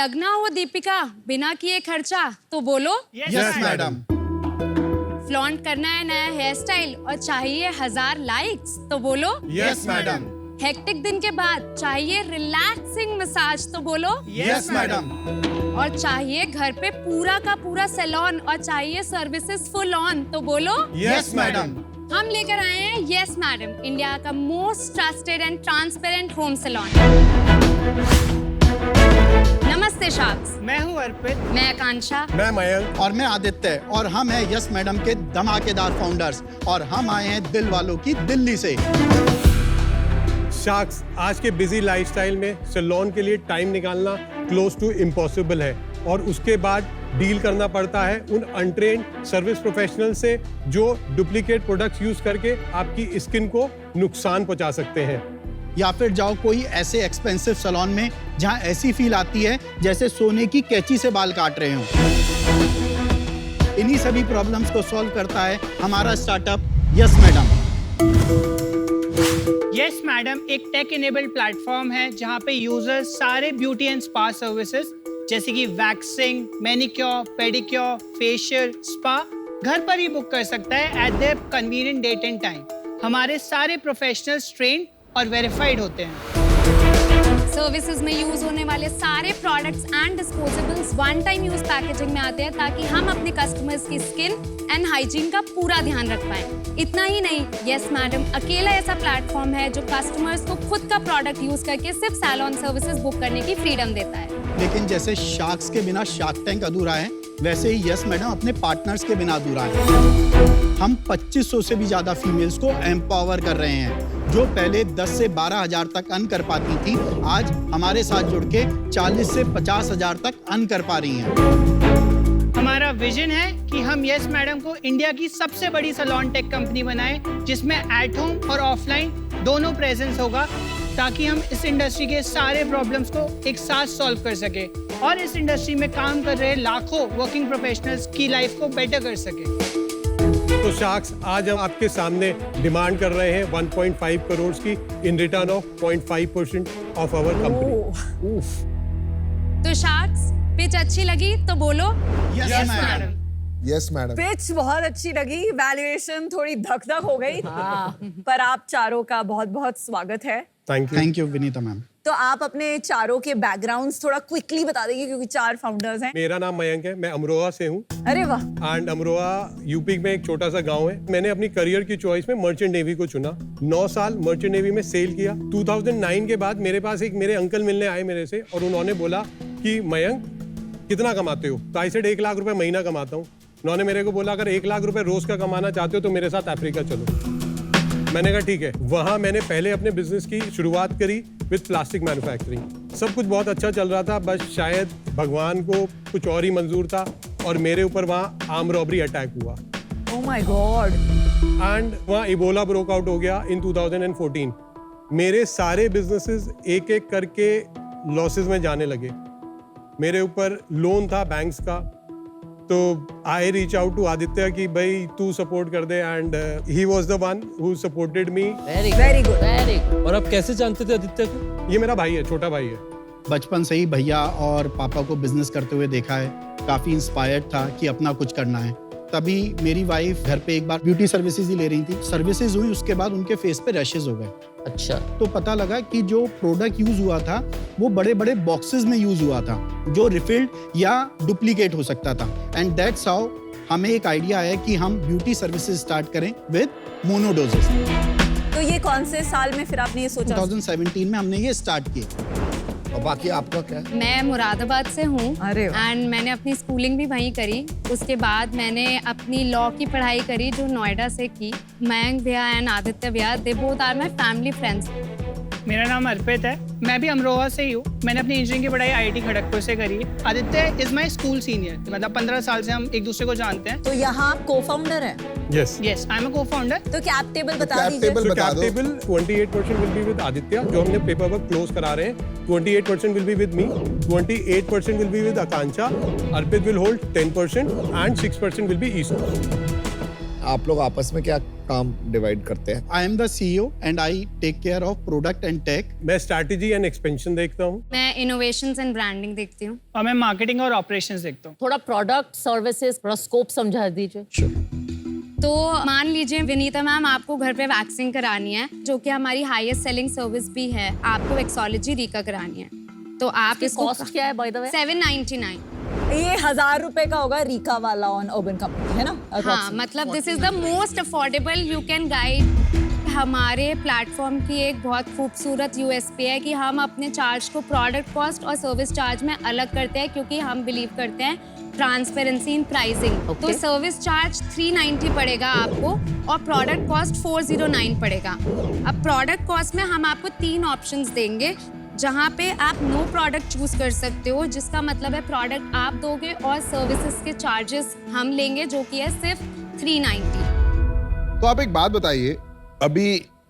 लगना हो दीपिका बिना किए खर्चा तो बोलो यस मैडम। फ्लॉन्ट करना है नया हेयर स्टाइल और चाहिए 1000 लाइक्स तो बोलो यस मैडम। हेक्टिक दिन के बाद चाहिए रिलैक्सिंग मसाज तो बोलो यस मैडम। और चाहिए घर पे पूरा का पूरा सैलून और चाहिए सर्विसेज फुल ऑन तो बोलो यस मैडम। हम लेकर आए हैं यस मैडम, इंडिया का most trusted and transparent home salon. नमस्ते शार्क्स, मैं हूँ अर्पित। मैं आकांक्षा। मैं मयंक। और मैं आदित्य और हम हैं यस मैडम के धमाकेदार फाउंडर्स और हम आए हैं दिल वालों की दिल्ली से। शार्क्स, आज के बिजी लाइफस्टाइल में सैलून के लिए टाइम निकालना क्लोज टू इम्पॉसिबल है और उसके बाद डील करना पड़ता है उन अनट्रेन्ड सर्विस प्रोफेशनल से जो डुप्लीकेट प्रोडक्ट्स यूज करके आपकी स्किन को नुकसान पहुंचा सकते हैं। या फिर जाओ कोई ऐसे एक्सपेंसिव सैलून में जहां ऐसी फील आती है जैसे सोने की कैंची से बाल काट रहे हो। इन्हीं सभी प्रॉब्लम्स को सॉल्व करता है हमारा startup yes madam. Yes madam एक टेक इनेबल्ड प्लेटफॉर्म है जहाँ पे यूजर्स सारे ब्यूटी एंड स्पा सर्विसेज जैसे कि waxing, manicure, pedicure, facial, spa घर पर ही बुक कर सकता है at their convenient date and time. हमारे सारे प्रोफेशनल्स ट्रेंड और वेरीफाइड होते हैं। सर्विसेज में यूज होने वाले सारे products and disposables one time use packaging में आते हैं ताकि हम अपने कस्टमर्स की स्किन एंड हाइजीन का पूरा ध्यान रख पाएं। इतना ही नहीं, यस मैडम अकेला ऐसा प्लेटफॉर्म है जो कस्टमर्स को खुद का प्रोडक्ट यूज करके सिर्फ सैलून सर्विसेज बुक करने की फ्रीडम देता है। लेकिन जैसे शार्क्स के बिना शार्क टैंक अधूरा है, वैसे ही यस मैडम अपने पार्टनर्स के बिना अधूरा है। हम 2500 से भी ज्यादा फीमेल्स को एम्पावर कर रहे हैं जो पहले 10 से 12 हजार तक अर्न कर पाती थी, आज हमारे साथ जुड़ के 40 से 50 हजार तक अर्न कर पा रही हैं। हमारा विजन है कि हम यस मैडम को इंडिया की सबसे बड़ी सैलून टेक कंपनी बनाएं जिसमें एट होम और ऑफलाइन दोनों प्रेजेंस होगा ताकि हम इस इंडस्ट्री के सारे प्रॉब्लम्स को एक साथ सॉल्व कर सके और इस इंडस्ट्री में काम कर रहे लाखों वर्किंग प्रोफेशनल्स की लाइफ को बेटर कर सके। तो शार्क्स, आज हम आपके सामने डिमांड कर रहे हैं 1.5 करोड़ की in return of 0.5% of our company. तो शार्क्स, पिच अच्छी लगी तो बोलो yes madam. Yes madam. Pitch बहुत अच्छी लगी, वैल्यूएशन थोड़ी धक धक हो गई। पर आप चारों का बहुत बहुत स्वागत है। Thank you Vinita ma'am. तो आप अपने चारों के बैकग्राउंड्स थोड़ा क्विकली बता देंगे क्योंकि 4 फाउंडर्स हैं। मेरा नाम मयंक है, मैं अमरोहा से हूँ। अरे वाह। एंड अमरोहा यूपी में एक छोटा सा गांव है। मैंने अपनी करियर की चॉइस में मर्चेंट नेवी को चुना। 9 साल मर्चेंट नेवी में सेल किया। 2009 के बाद मेरे पास एक मेरे अंकल मिलने आए मेरे से और उन्होंने बोला कि मयंक कितना कमाते हो? तो आई सेड 1 लाख रुपए महीना कमाता हूँ। उन्होंने मेरे को बोला अगर 1 लाख रुपए रोज का कमाना चाहते हो तो मेरे साथ अफ्रीका चलो। मैंने कहा ठीक है। वहाँ मैंने पहले अपने बिजनेस की शुरुआत करी विद प्लास्टिक मैन्युफैक्चरिंग। सब कुछ बहुत अच्छा चल रहा था, बस शायद भगवान को कुछ और ही मंजूर था और मेरे ऊपर वहाँ आर्म रॉबरी अटैक हुआ। Oh my God. एंड वहाँ इबोला ब्रोक आउट हो गया इन 2014। मेरे सारे बिजनेसेस एक एक करके लॉसेस में जाने लगे। मेरे ऊपर लोन था बैंक्स का, तो I reach out to Aditya कि भाई तू सपोर्ट कर दे and he was the one who supported me. Very good. और आप कैसे जानते थे आदित्य को? ये मेरा भाई है, छोटा भाई है। बचपन से ही भैया और पापा को बिजनेस करते हुए देखा है, काफी इंस्पायर्ड था कि अपना कुछ करना है। तभी मेरी वाइफ घर पे एक बार ब्यूटी सर्विसेज ही ले रही थी। सर्विसेज हुई, उसके बाद उनके फेस पे रैशेज हो गए। अच्छा। तो पता लगा कि जो प्रोडक्ट यूज हुआ था वो बड़े बड़े बॉक्सेस में यूज हुआ था जो रिफिल्ड या डुप्लीकेट हो सकता था। एंड दैट्स हाउ हमें एक आइडिया आया कि हम ब्यूटी सर्विसेज स्टार्ट करें विद मोनोडोजेस। तो ये कौन से साल में फिर आपने ये सोचा? 2017 में हमने ये स्टार्ट किया। और बाकी आपका क्या है? मैं मुरादाबाद से हूँ अरे वाह। एंड मैंने अपनी स्कूलिंग भी वहीं करी। उसके बाद मैंने अपनी लॉ की पढ़ाई करी जो नोएडा से की। मयंक भैया एंड आदित्य भैया, they both are my family friends. मेरा नाम अर्पित है, मैं भी अमरोहा से ही हूँ। मैंने अपनी इंजीनियरिंग की पढ़ाई IIT खड़गपुर से करी है। Aditya is my school senior, मतलब 15 साल से हम एक दूसरे को जानते हैं। तो यहाँ को फाउंडर है। Yes yes, I am a co-founder. तो कैप टेबल बता कैप दीजिए। टेबल So बता cap दो। table 28% will be with Aditya, जो हमने पेपर वर्क क्लोज करा रहे हैं। 28% will be with me, 28% will be with Akanksha, Arpit will hold 10% and 6% will be ESOP। आप लोग आपस में क्या काम डिवाइड करते हैं? I am the CEO and I take care of product and tech. मैं स्ट्रैटेजी एंड एक्सपेंशन देखता हूँ। मैं इनोवेशंस एंड ब्रांडिंग देखती हूँ। और मैं मार्केटिंग और ऑपरेशंस देखता हूँ। थोड़ा प्रोडक्ट सर्विसेज थोड़ा स्कोप समझा दीजिए। तो मान लीजिए विनीता मैम, आपको घर पे वैक्सिंग करानी है, जो कि हमारी हाईएस्ट सेलिंग सर्विस भी है। आपको वेक्सोलॉजी रीका करानी है, तो आप इसको कॉस्ट क्या है बाय द वे? 799। ये 1000 रुपए का होगा रीका वाला ऑन अर्बन कंपनी, है ना? हाँ, मतलब this is the most affordable you can guide. हमारे प्लेटफॉर्म की एक बहुत खूबसूरत यूएसपी है कि हम अपने चार्ज को प्रोडक्ट कॉस्ट और सर्विस चार्ज में अलग करते हैं, क्योंकि हम बिलीव करते हैं ट्रांसपेरेंसी इन प्राइसिंग। तो सर्विस चार्ज 390 पड़ेगा आपको और प्रोडक्ट कॉस्ट 409 पड़ेगा। अब प्रोडक्ट कॉस्ट में हम आपको 3 ऑप्शंस देंगे, जहाँ पे आप नो प्रोडक्ट चूज कर सकते हो, जिसका मतलब है प्रोडक्ट आप दोगे और सर्विसेज के चार्जेस हम लेंगे, जो कि है सिर्फ 390। तो आप एक बात बताइए, अभी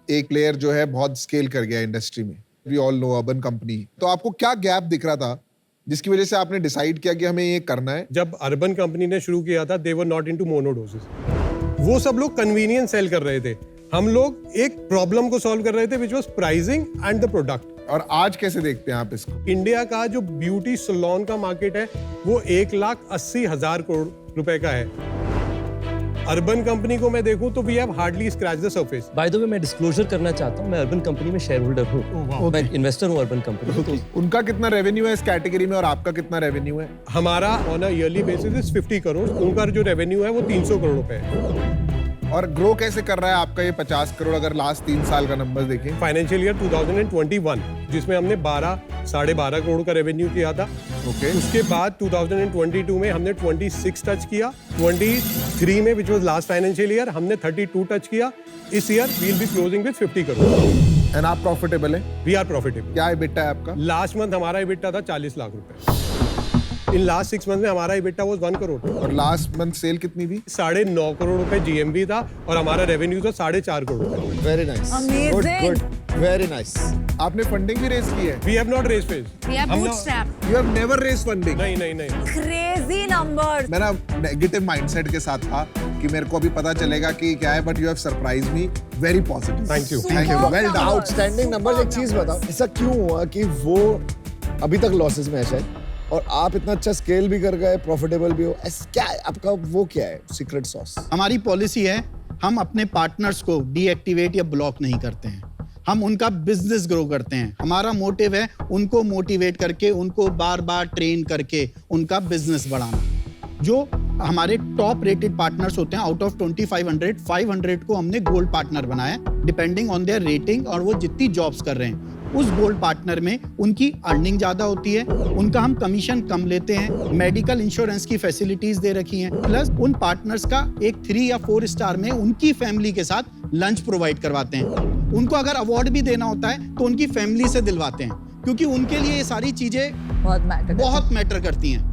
एक प्लेयर जो है बहुत स्केल कर गया इंडस्ट्री में, we all know urban company, तो आपको क्या गैप दिख रहा था जिसकी वजह से आपने डिसाइड किया कि हमें ये करना है? जब अर्बन कंपनी ने शुरू किया था, दे वर नॉट इनटू मोनोडोसेस। वो सब लोग कन्वीनियंस सेल कर रहे थे, हम लोग एक प्रॉब्लम को सॉल्व कर रहे थे, which was pricing and the product. और आज कैसे देखते हैं आप इसको? इंडिया का जो ब्यूटी सैलून का मार्केट है वो 1,80,000 करोड़ रुपए का है। अर्बन कंपनी को मैं देखूं तो we have hardly scratch the surface. By the way मैं डिस्क्लोजर करना चाहता हूँ, मैं अर्बन कंपनी में शेयर होल्डर हूँ। मैं इन्वेस्टर हूँ अर्बन कंपनी में। तो उनका कितना रेवेन्यू है इस कैटेगरी में और आपका कितना रेवेन्यू है? हमारा on a yearly basis is 50 crore, उनका जो रेवेन्यू है वो 300 करोड़ रुपए है। और ग्रो कैसे कर रहा है आपका ये 50 करोड़ अगर लास्ट 3 साल का नंबर देखें? फाइनेंशियल ईयर 2021 जिसमें हमने 12.5 करोड़ का रेवेन्यू किया था। ओके। उसके बाद 2022 में हमने 26 टच किया, 23 में which was last financial year हमने 32 टच किया। इस year we will be closing with 50 crore. And आप प्रॉफिटेबल है? We are profitable. क्या EBITDA है आपका? लास्ट मंथ हमारा EBITDA था 40 लाख रुपए। इन लास्ट 6 मंथ में हमारा EBITDA वाज 1 करोड़। और लास्ट मंथ सेल कितनी थी? 9.5 करोड़ रुपए GMV था और हमारा रेवेन्यू था 4.5 करोड़ रुपए। Very nice, Amazing. Good, very nice. आपने फंडिंग भी रेज की है? We have not raise phase. We are bootstrap. You have never raise funding? नहीं। Crazy number. मैं ना नेगेटिव माइंडसेट के साथ था कि मेरे को अभी पता चलेगा कि क्या है, but you have surprise me very positive. Thank you. Thank you, well done. Outstanding number. एक चीज बताओ, ऐसा क्यों हुआ कि वो अभी तक लॉसेस में है शायद, और आप इतना अच्छा स्केल भी कर गए, प्रॉफिटेबल भी हो? क्या है आपका, वो क्या है सीक्रेट सॉस? हमारी पॉलिसी है, हम अपने पार्टनर्स को डीएक्टिवेट या ब्लॉक नहीं करते हैं, हम उनका बिजनेस ग्रो करते हैं। हमारा मोटिव है उनको मोटिवेट करके, उनको बार बार ट्रेन करके उनका बिजनेस बढ़ाना। जो हमारे टॉप रेटेड पार्टनर्स होते हैं, आउट ऑफ 2500, 500 को हमने गोल्ड पार्टनर बनाया, डिपेंडिंग ऑन देयर रेटिंग और वो जितनी जॉब्स कर रहे हैं। उस गोल्ड पार्टनर में उनकी अर्निंग ज्यादा होती है, उनका हम कमीशन कम लेते हैं, मेडिकल इंश्योरेंस की फैसिलिटीज दे रखी हैं, प्लस उन पार्टनर्स का एक 3 या 4 स्टार में उनकी फैमिली के साथ लंच प्रोवाइड करवाते हैं। उनको अगर अवार्ड भी देना होता है तो उनकी फैमिली से दिलवाते हैं, क्योंकि उनके लिए ये सारी चीजें बहुत मैटर करती हैं।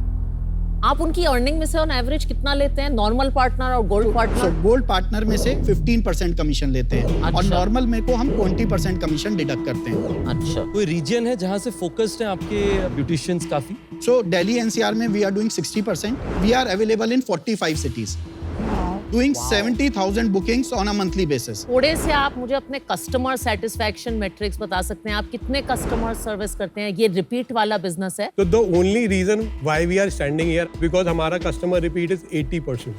आप उनकी अर्निंग में से ऑन एवरेज कितना लेते हैं, नॉर्मल पार्टनर और गोल्ड पार्टनर? गोल्ड पार्टनर में से 15% कमीशन लेते हैं और अच्छा। नॉर्मल में को हम 20% कमीशन डिडक्ट करते हैं। अच्छा। कोई रीजन है जहाँ से फोकस्ड है आपके ब्यूटिशियंस काफी? सो दिल्ली NCR में we are doing 60%, we are available in 45 cities, doing 70,000 bookings on a monthly basis. थोड़े से आप मुझे अपने कस्टमर सेटिस्फैक्शन मैट्रिक्स बता सकते हैं? आप कितने कस्टमर सर्विस करते हैं? ये रिपीट वाला बिजनेस है? तो the only reason why we are standing here because हमारा कस्टमर रिपीट इज 80%।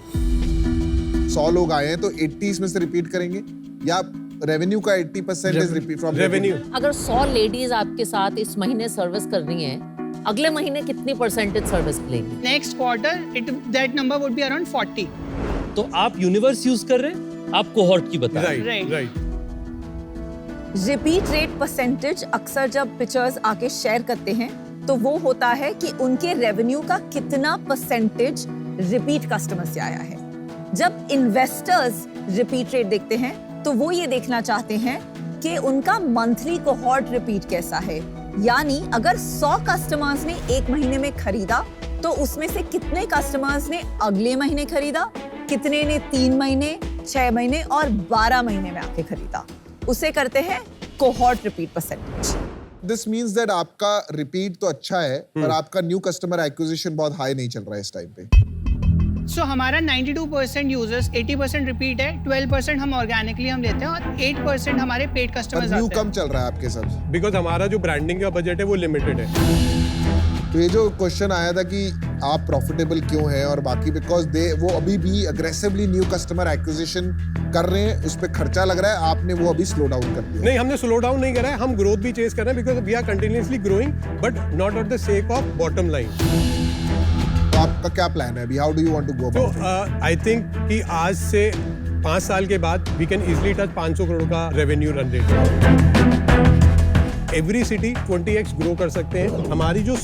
100 लोग आए हैं तो 80 इसमें से रिपीट करेंगे या रेवेन्यू का 80% इज रिपीट फ्रॉम रेवेन्यू? अगर 100 लेडीज आपके साथ इस महीने सर्विस कर रही हैं, अगले महीने कितनी परसेंटेज सर्विस लेंगी? Next quarter that number would be around 40। तो आप यूनिवर्स यूज कर रहे हैं, आप कोहॉर्ट की बता रहे हैं। Right Right. Right. Repeat rate percentage अक्सर जब पिक्चर्स आके शेयर करते हैं तो वो होता है कि उनके रेवेन्यू का कितना परसेंटेज रिपीट कस्टमर से आया है। जब इन्वेस्टर्स रिपीट रेट देखते हैं तो वो ये देखना चाहते हैं कि उनका मंथली कोहॉर्ट रिपीट कैसा है, यानी अगर 100 कस्टमर्स ने एक महीने में खरीदा तो उसमें से कितने कस्टमर्स ने अगले महीने खरीदा, कितने ने 3 महीने, 6 महीने और 12 महीने में आके खरीदा, उसे करते हैं cohort repeat percentage. This means that आपका रिपीट तो अच्छा है पर आपका न्यू कस्टमर एक्विजिशन बहुत हाई नहीं चल रहा है इस टाइम पे। सो हमारा 92% यूजर्स, 80% रिपीट है, 12% हम ऑर्गेनिकली हम लेते हैं और 8% हमारे पेड पर कस्टमर्स न्यू आते कम हैं। चल रहा है आपके साथ? बिकॉज हमारा जो ब्रांडिंग का बजट है वो लिमिटेड है। तो ये जो क्वेश्चन आया था कि आप प्रॉफिटेबल क्यों हैं और बाकी, बिकॉज वो अभी भी अग्रेसिवली न्यू कस्टमर एक्विजिशन कर रहे हैं, उस पर खर्चा लग रहा है, आपने वो अभी स्लो डाउन कर दिया। नहीं, हमने स्लो डाउन नहीं करा है, हम ग्रोथ भी चेस कर रहे हैं because we are continuously growing but not at the sake of bottom line. तो आपका क्या प्लान है अभी? How do you want to go तो अबाउट? आई थिंक कि आज से 5 साल के बाद we can easily touch 500 crore का revenue run rate. Every city 20x grow कर सकते हैं। हमारी जो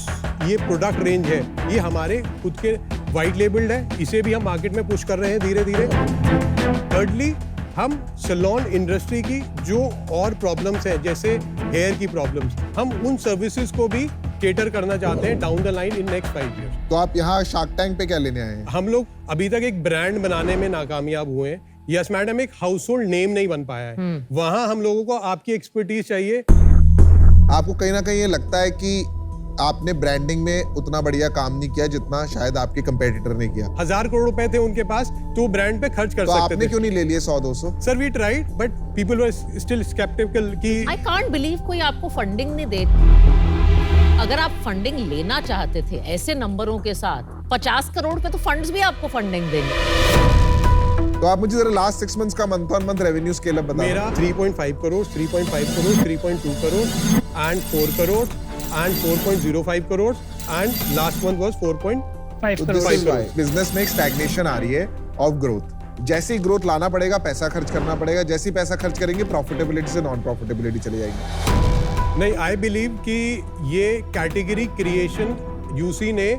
ये प्रोडक्ट रेंज है ये हमारे खुद के वाइट लेबल्ड है, इसे भी हम मार्केट में पुश कर रहे हैं धीरे धीरे। थर्डली, हम सैलून इंडस्ट्री की जो और प्रॉब्लम्स हैं जैसे हेयर की प्रॉब्लम्स, हम उन सर्विसेज को भी केटर करना चाहते हैं down the line in next 5 years। तो आप यहाँ शार्क टैंक पे क्या लेने आए हैं? हम लोग अभी तक एक ब्रांड बनाने में नाकामयाब हुए हैं। यस मैडम एक हाउस होल्ड नेम नहीं बन पाया है। वहां हम लोगों को आपकी एक्सपर्टीज चाहिए। आपको कहीं ना कहीं ये लगता है कि आपने ब्रांडिंग में उतना बढ़िया काम नहीं किया जितना शायद आपके कंपेटिटर ने किया? 1000 करोड़ रुपए थे उनके पास तो ब्रांड पे खर्च कर तो सकते आपने थे। क्यों नहीं ले लिए 100-200? Sir we tried but people were still skeptical कि आई कांट बिलीव कोई आपको फंडिंग नहीं दे। अगर आप फंडिंग लेना चाहते थे ऐसे नंबरों के साथ 50 करोड़ पे, तो फंड्स भी आपको फंडिंग देंगे। तो आप मुझे जरा लास्ट 6 मंथ्स का month on month revenue scale up बताओ। मेरा 3.5 crore, 3.5 crore, 3.2 crore and 4 crore and 4.05 crore and last month was 4.5 तो crore. this is why business में एक स्टैग्नेशन आ रही है ऑफ ग्रोथ। जैसे ही ग्रोथ लाना पड़ेगा, पैसा खर्च करना पड़ेगा, जैसे ही पैसा खर्च करेंगे प्रॉफिटेबिलिटी से नॉन प्रॉफिटेबिलिटी चली जाएगी। नहीं, आई बिलीव कि ये कैटेगरी क्रिएशन यूसी ने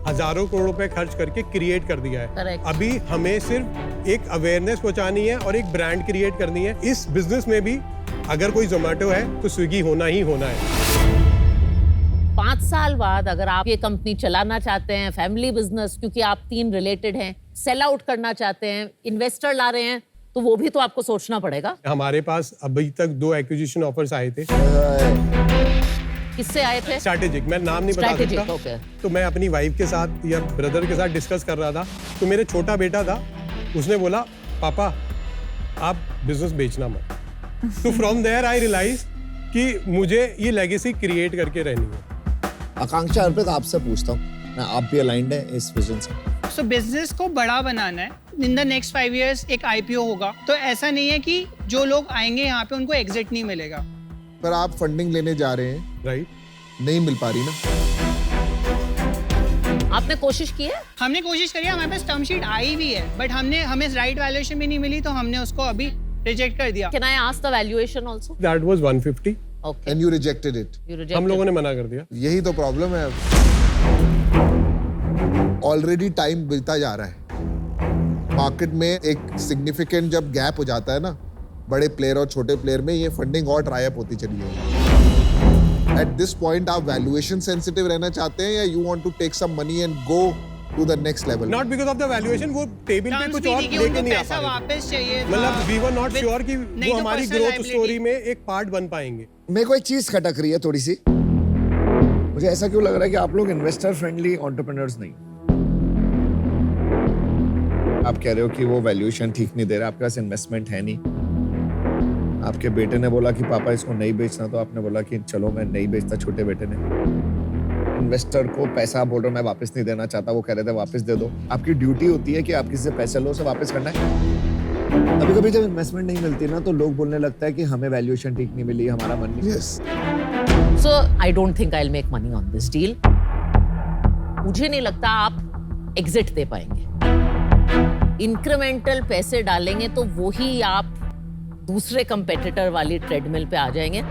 हजारों करोड़ रुपए खर्च करके क्रिएट कर दिया है। Correct. अभी हमें सिर्फ एक अवेयरनेस पहुंचानी है और एक ब्रांड क्रिएट करनी है। इस बिजनेस में भी अगर कोई जोमेटो है तो स्विगी होना ही होना है। 5 साल बाद अगर आप ये कंपनी चलाना चाहते हैं, फैमिली बिजनेस, क्योंकि आप 3 रिलेटेड हैं, सेल आउट करना चाहते हैं, इन्वेस्टर ला रहे हैं, तो वो भी तो आपको सोचना पड़ेगा। हमारे पास अभी तक 2 एक्विजिशन ऑफर्स आए थे। किससे आए थे? स्ट्रैटेजिक, मैं नाम नहीं बता Strategic, सकता। okay. तो मैं अपनी वाइफ के साथ या ब्रदर के साथ डिस्कस कर रहा था, तो मेरे छोटा बेटा था, उसने बोला पापा आप बिजनेस बेचना मत। तो फ्रॉम देयर आई रियलाइज कि मुझे ये लेगेसी क्रिएट करके रहनी है। आकांक्षा, अर्पित आपसे पूछता हूँ, आप भी अलाइंड है इस विजन से? सो बिजनेस को बड़ा बनाना है। इन द नेक्स्ट 5 years एक IPO होगा, तो ऐसा नहीं है कि जो लोग आएंगे यहाँ पे उनको एग्जिट नहीं मिलेगा। पर आप फंडिंग लेने जा रहे हैं, राइट? नहीं मिल पा रही ना? आपने कोशिश की है? हमने कोशिश करी है, हमारे पास टर्म शीट आई भी है, बट हमें राइट वैल्यूएशन भी नहीं मिली, तो हमने उसको अभी रिजेक्ट कर दिया। Can I ask the valuation also? That was 150। Okay. And you rejected it. You rejected. हम लोगों ने मना कर दिया। यही तो प्रॉब्लम है। ऑलरेडी टाइम बीतता जा रहा है। मार्केट में एक सिग्निफिकेंट जब गैप हो जाता है ना, बड़े प्लेयर और छोटे प्लेयर में, ये फंडिंग और ट्राई अप होती चली जाएगी। एट दिस पॉइंट आप वैल्यूएशन सेंसिटिव रहना चाहते हैं या you want to take some money and go to the next level? Not because of the valuation, वो टेबल पे टर्म्स कुछ भी और थी कि लेके उनको नहीं आ पैसा पा रहे वापस चाहिए था। मतलब we were not With- sure कि नहीं वो तो हमारी personal ग्रोथ liability। स्टोरी में एक पार्ट बन पाएंगे। मेरे को एक चीज खटक रही है थोड़ी सी। मुझे ऐसा क्यों लग रहा है कि आप लोग इन्वेस्टर फ्रेंडली एंटरप्रेन्योर्स नहीं? आप कह रहे हो कि वो वैल्यूएशन ठीक नहीं दे रहा, आपके पास इन्वेस्टमेंट है नहीं। आपके बेटे ने बोला कि पापा इसको नहीं बेचना, तो आपने बोला कि चलो मैं नहीं बेचता, छोटे बेटे ने। इन्वेस्टर को पैसा बोल रहा मैं वापस नहीं देना चाहता, वो कह रहे थे वापस दे दो। आपकी ड्यूटी होती है कि आप किसी से पैसे लो, उसे वापस करना है। कभी कभी जब इन्वेस्टमेंट नहीं मिलती ना, तो लोग बोलने लगता है कि हमें वैल्यूएशन ठीक नहीं मिली, हमारा मन नहीं। Yes. So I don't think I'll make money on this deal. मुझे नहीं लगता आप एग्जिट दे पाएंगे। इंक्रीमेंटल पैसे डालेंगे तो वो ही आप दूसरे कंपेटिटर वाली ट्रेडमिल पे आ जाएंगे।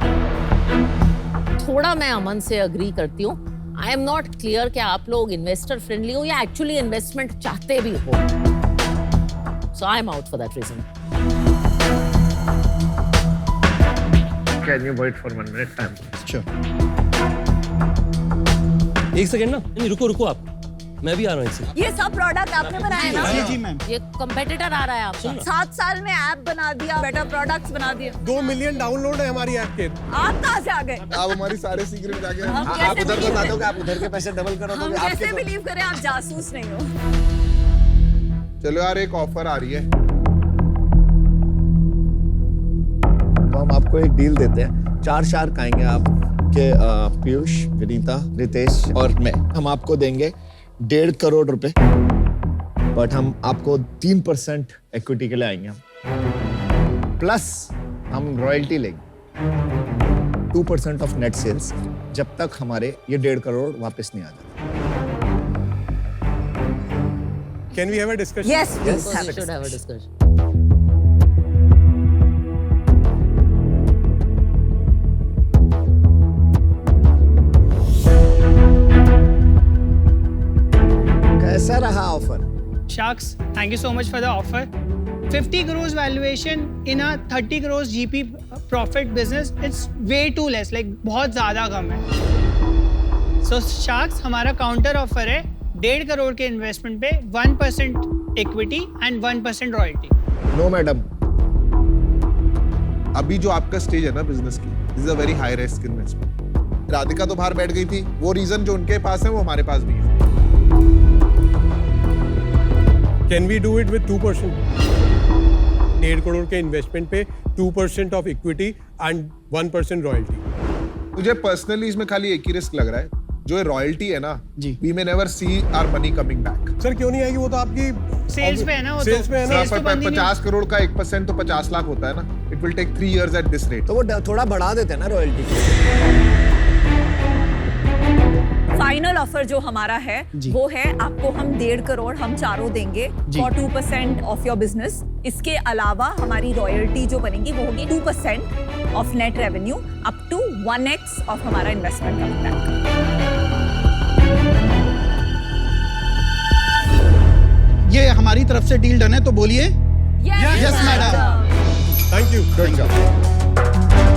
थोड़ा मैं अमन से अग्री करती हूँ। आई एम नॉट क्लियर कि आप लोग इन्वेस्टर फ्रेंडली हो या एक्चुअली इन्वेस्टमेंट चाहते भी हो। So I am out for that reason. Can you wait for 1 minute time? एक सेकंड ना, नहीं रुको आप, मैं भी आ रहा हूँ इससे। ये सब प्रोडक्ट आपने बनाए ना? जी जी मैम। ये कंपेटिटर आ रहा है आपका। 7 साल में ऐप बना दिया, बेटर प्रोडक्ट्स बना दिए। 2 मिलियन डाउनलोड है हमारी ऐप के। आप कहाँ से आ गए? आप हमारी सारे सीक्रेट जाके हम आप कैसे उधर believe बता दो कि आप उधर के पैसे डबल करो, हम तो कैसे बिलीव करें आप जासूस नहीं हो? चलो यार एक ऑफर आ रही है। तो हम आपको एक डील देते हैं, 4 शार्क आएंगे आप के पीयूष, विनीता, रितेश और मैं। हम आपको देंगे 1.5 करोड़ रुपए, बट हम आपको 3% इक्विटी के लिए आएंगे हम, प्लस हम रॉयल्टी लेंगे 2% ऑफ नेट सेल्स, जब तक हमारे ये 1.5 करोड़ वापस नहीं आ जाते। Can we have a discussion? Yes, please We have a should have a discussion. discussion. कैसा रहा offer? Sharks, thank you so much for the offer. 50 crores valuation in a 30 crores GP profit business, it's way too less, like बहुत ज़्यादा कम है. So Sharks, हमारा counter offer है 1.5 करोड़ के investment पे 1% equity and 1% royalty. No madam, अभी जो आपका स्टेज है ना बिजनेस की, this is a very high risk investment. Radhika तो बाहर बैठ गई थी, वो रीजन जो उनके पास है वो हमारे पास भी है. Can we do it with 2%? 1.5 crore के इन्वेस्टमेंट पे 2% ऑफ इक्विटी एंड 1% रॉयल्टी. मुझे पर्सनली इसमें खाली एक ही रिस्क लग रहा है, जो ये रॉयल्टी है ना, जी. We may never see our money coming back. Sir क्यों नहीं आएगी? वो तो आपकी सेल्स पे है ना, वो सेल्स पे है ना. Sales तो बंद ही नहीं 50 करोड़ का 1% तो 50 लाख होता है ना. It will take 3 years at this rate. तो वो थोड़ा बढ़ा देते हैं ना रॉयल्टी. फाइनल ऑफर जो हमारा है वो है आपको हम 1.5 करोड़ हम चारों देंगे फॉर 2% ऑफ योर बिजनेस. इसके अलावा हमारी रॉयल्टी जो बनेगी वो होगी 2% of net revenue up to 1x of हमारा इन्वेस्टमेंट कमिंग बैक. ये हमारी तरफ से डील डन है, तो बोलिए yes madam. Thank you. Good job,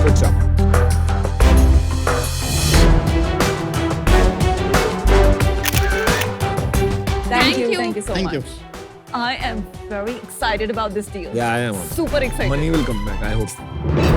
good job. Thank you. you so Thank you. much. I am very excited about this deal. Yeah, I am. Super excited. Money will come back, I hope.